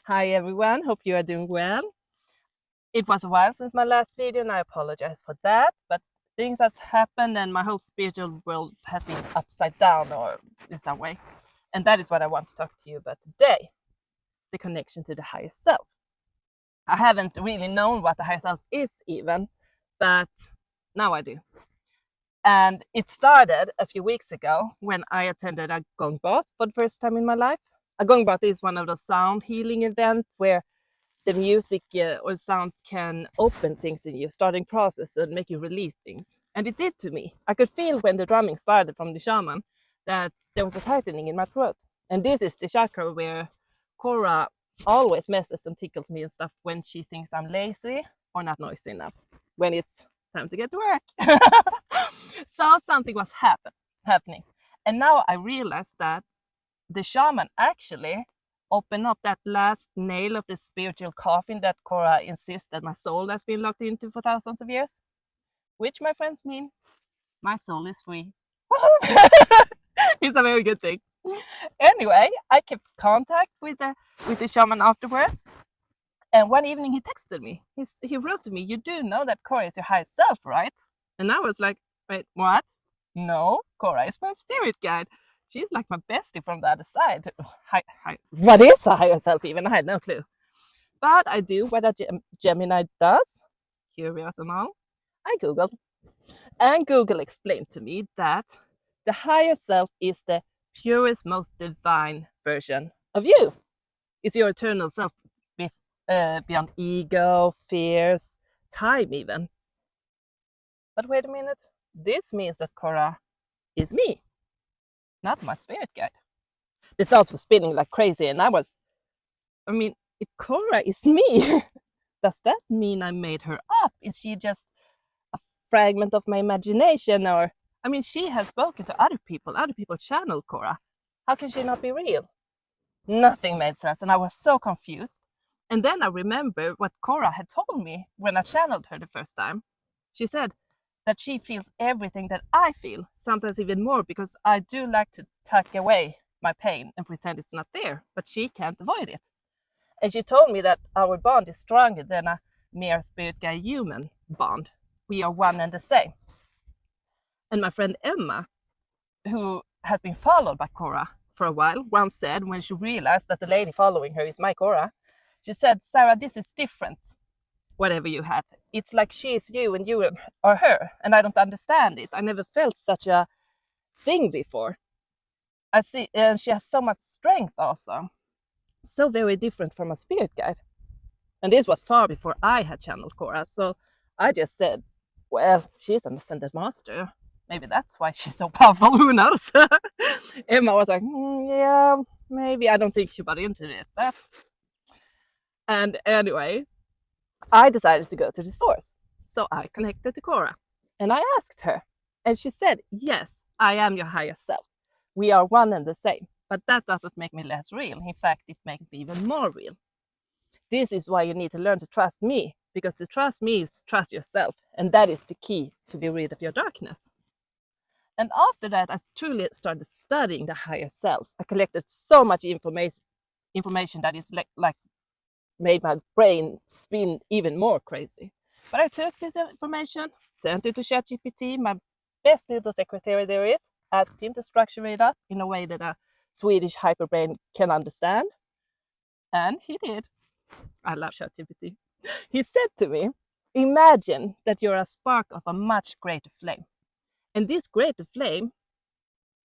Hi everyone, hope you are doing well. It was a while since my last video and I apologize for that, but things have happened and my whole spiritual world has been upside down or in some way. And that is what I want to talk to you about today, the connection to the higher self. I haven't really known what the higher self is even, but now I do. And it started a few weeks ago when I attended a gong bath for the first time in my life. A gong bath is one of the sound healing events where the music or sounds can open things in you, starting process and make you release things. And it did to me. I could feel when the drumming started from the shaman that there was a tightening in my throat. And this is the chakra where Kora always messes and tickles me and stuff when she thinks I'm lazy or not noisy enough, when it's time to get to work. So something was happening. And now I realized that the shaman actually opened up that last nail of the spiritual coffin that Kora insists that my soul has been locked into for thousands of years, which, my friends, mean my soul is free. It's a very good thing. Anyway, I kept contact with the shaman afterwards, and one evening he texted me. He wrote to me, "You do know that Kora is your higher self, right?" And I was like, "Wait, what? No, Kora is my spirit guide. She's like my bestie from the other side." What is a higher self even? I had no clue. But I do what a Gemini does. Curious and all. I Googled. And Google explained to me that the higher self is the purest, most divine version of you. It's your eternal self beyond ego, fears, time even. But wait a minute. This means that Kora is me, not my spirit guide. The thoughts were spinning like crazy, and if Kora is me, does that mean I made her up? Is she just a fragment of my imagination? Or, she has spoken to other people channel Kora. How can she not be real? Nothing made sense, and I was so confused. And then I remember what Kora had told me when I channeled her the first time. She said that she feels everything that I feel, sometimes even more, because I do like to tuck away my pain and pretend it's not there, but she can't avoid it. And she told me that our bond is stronger than a mere spirit guide human bond. We are one and the same. And my friend Emma, who has been followed by Kora for a while, once said, when she realized that the lady following her is my Kora, she said, "Sarah, this is different, whatever you have. It's like she is you and you are her, and I don't understand it. I never felt such a thing before. I see, and she has so much strength also. So very different from a spirit guide." And this was far before I had channeled Kora, so I just said, "Well, she's an ascended master. Maybe that's why she's so powerful, who knows?" Emma was like, "Yeah, maybe." I don't think she bought into it, but... And anyway, I decided to go to the source. So I connected to Kora and I asked her, and she said, "Yes, I am your higher self. We are one and the same, but that doesn't make me less real. In fact, it makes me even more real. This is why you need to learn to trust me, because to trust me is to trust yourself, and that is the key to be rid of your darkness." And after that, I truly started studying the higher self. I collected so much information that is like made my brain spin even more crazy. But I took this information, sent it to ChatGPT, my best little secretary there is, asked him to structure it up in a way that a Swedish hyperbrain can understand. And he did. I love ChatGPT. He said to me, "Imagine that you're a spark of a much greater flame. And this greater flame,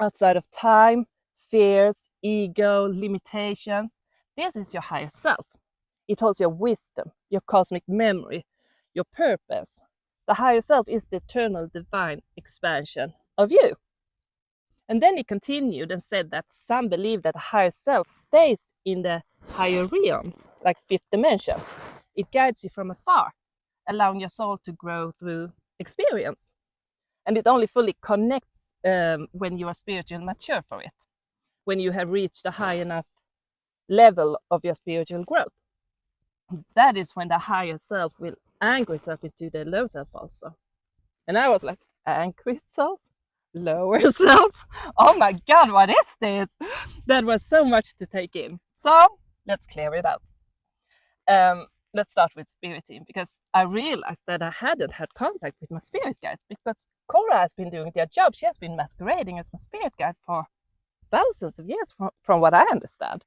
outside of time, fears, ego, limitations, this is your higher self. It holds your wisdom, your cosmic memory, your purpose. The higher self is the eternal divine expansion of you." And then he continued and said that some believe that the higher self stays in the higher realms, like fifth dimension. It guides you from afar, allowing your soul to grow through experience. And it only fully connects when you are spiritually mature for it, when you have reached a high enough level of your spiritual growth. That is when the higher self will anchor itself into the lower self also. And I was like, anchor itself? Lower self? Oh my God, what is this? That was so much to take in. So let's clear it out. Let's start with spirit team, because I realized that I hadn't had contact with my spirit guides, because Kora has been doing their job. She has been masquerading as my spirit guide for thousands of years, from what I understand.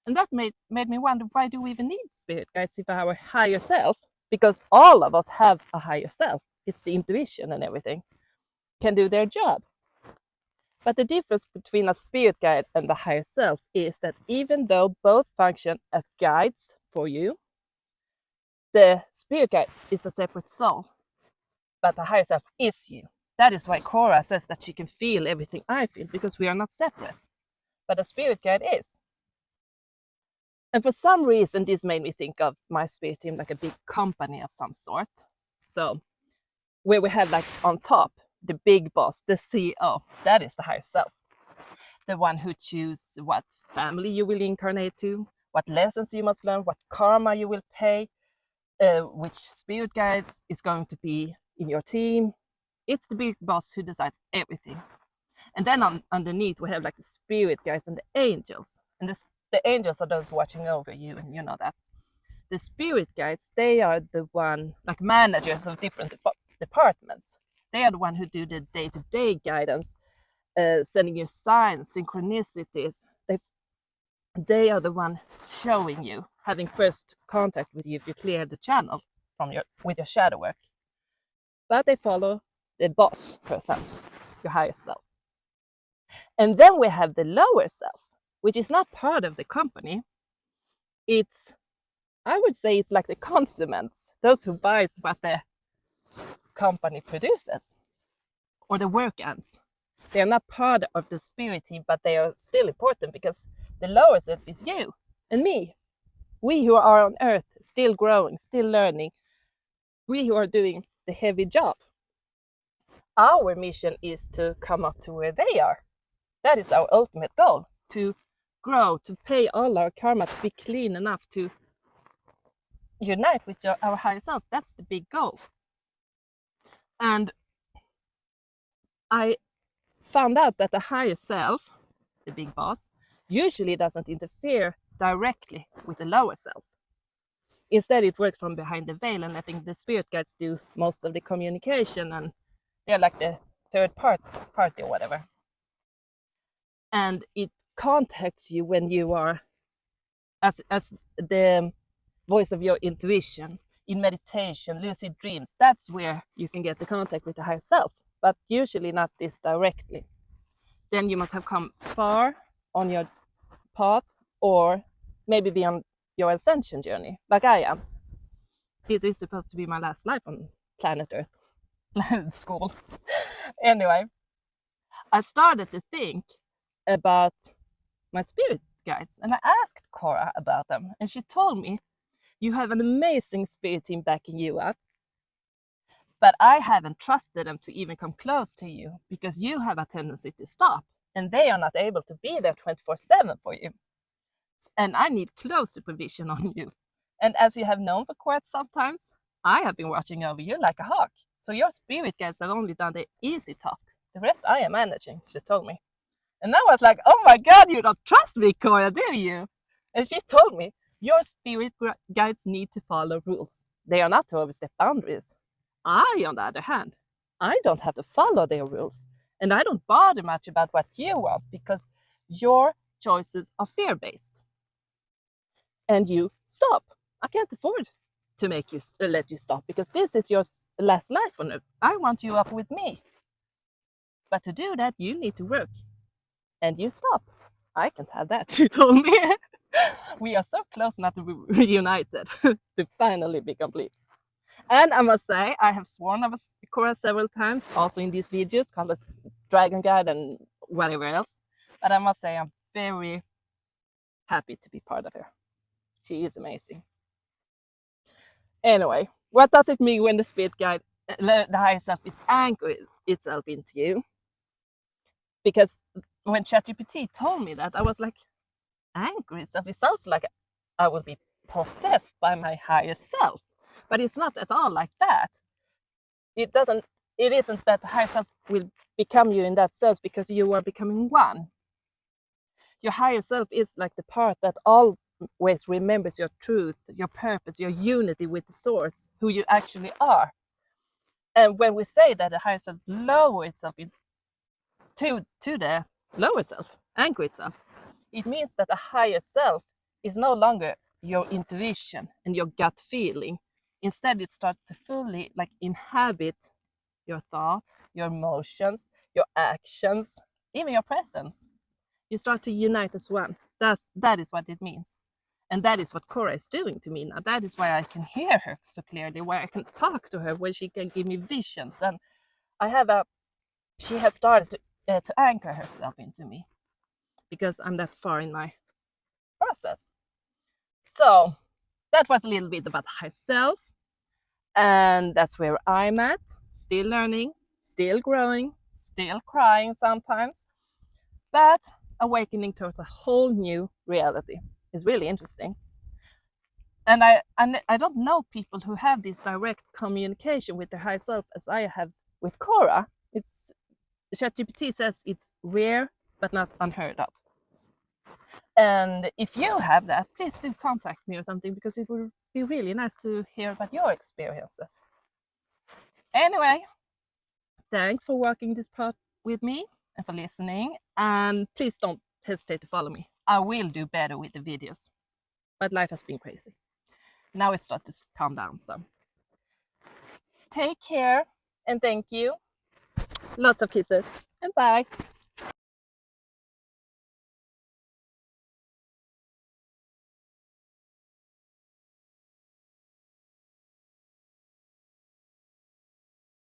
And that made me wonder, why do we even need spirit guides if our higher self, because all of us have a higher self, it's the intuition and everything, can do their job. But the difference between a spirit guide and the higher self is that even though both function as guides for you, the spirit guide is a separate soul, but the higher self is you. That is why Kora says that she can feel everything I feel, because we are not separate, but a spirit guide is. And for some reason, this made me think of my spirit team like a big company of some sort. So where we have like on top, the big boss, the CEO, that is the higher self. The one who chooses what family you will incarnate to, what lessons you must learn, what karma you will pay, which spirit guides is going to be in your team. It's the big boss who decides everything. And then underneath, we have like the spirit guides and the angels. And the angels are those watching over you, and you know that. The spirit guides, they are the one, like managers of different departments. They are the one who do the day-to-day guidance, sending you signs, synchronicities. They are the one showing you, having first contact with you if you clear the channel with your shadow work. But they follow the boss person, your higher self. And then we have the lower self, which is not part of the company. I would say it's like the consumers, those who buys what the company produces, or the work ants. They are not part of the spirit team, but they are still important, because the lower self is you and me. We who are on earth, still growing, still learning. We who are doing the heavy job. Our mission is to come up to where they are. That is our ultimate goal, to grow, to pay all our karma, to be clean enough to unite with our higher self. That's the big goal. And I found out that the higher self, the big boss, usually doesn't interfere directly with the lower self. Instead, it works from behind the veil and letting the spirit guides do most of the communication, and they're like the third party or whatever. And it contacts you when you are as the voice of your intuition, in meditation, lucid dreams. That's where you can get the contact with the higher self, but usually not this directly. Then you must have come far on your path, or maybe be on your ascension journey, like I am. This is supposed to be my last life on planet Earth, planet school. Anyway, I started to think about my spirit guides, and I asked Kora about them, and she told me, you have an amazing spirit team backing you up, but I haven't trusted them to even come close to you, because you have a tendency to stop, and they are not able to be there 24/7 for you. And I need close supervision on you. And as you have known for quite some time, I have been watching over you like a hawk. So your spirit guides have only done the easy tasks. The rest I am managing, she told me. And I was like, oh my God, you don't trust me, Kora, do you? And she told me, your spirit guides need to follow rules. They are not to overstep boundaries. I, on the other hand, I don't have to follow their rules. And I don't bother much about what you want, because your choices are fear-based. And you stop. I can't afford to make you let you stop, because this is your last life on earth. I want you up with me. But to do that, you need to work. And you stop. I can't have that, she told me. We are so close not to be reunited, to finally be complete. And I must say, I have sworn of Kora several times, also in these videos, called as Dragon Guide and whatever else. But I must say, I'm very happy to be part of her. She is amazing. Anyway, what does it mean when the spirit guide, the higher self, is anchoring itself into you? Because when ChatGPT told me that, I was like, anchor itself? It sounds like I will be possessed by my higher self. But it's not at all like that. It isn't that the higher self will become you in that sense, because you are becoming one. Your higher self is like the part that all always remembers your truth, your purpose, your unity with the source, who you actually are. And when we say that the higher self lowers itself to the lower self, anchor itself, it means that the higher self is no longer your intuition and your gut feeling. Instead, it starts to fully inhabit your thoughts, your emotions, your actions, even your presence. You start to unite as one. That is what it means. And that is what Kora is doing to me now. That is why I can hear her so clearly, why I can talk to her, where she can give me visions. And she has started to anchor herself into me because I'm that far in my process. So that was a little bit about herself. And that's where I'm at, still learning, still growing, still crying sometimes, but awakening towards a whole new reality is really interesting. And I don't know people who have this direct communication with their higher self as I have with Kora. It's ChatGPT says it's rare but not unheard of. And if you have that, please do contact me or something, because it would be really nice to hear about your experiences. Anyway, thanks for walking this path with me and for listening. And please don't hesitate to follow me. I will do better with the videos, but life has been crazy. Now it starts to calm down. So take care and thank you. Lots of kisses and bye.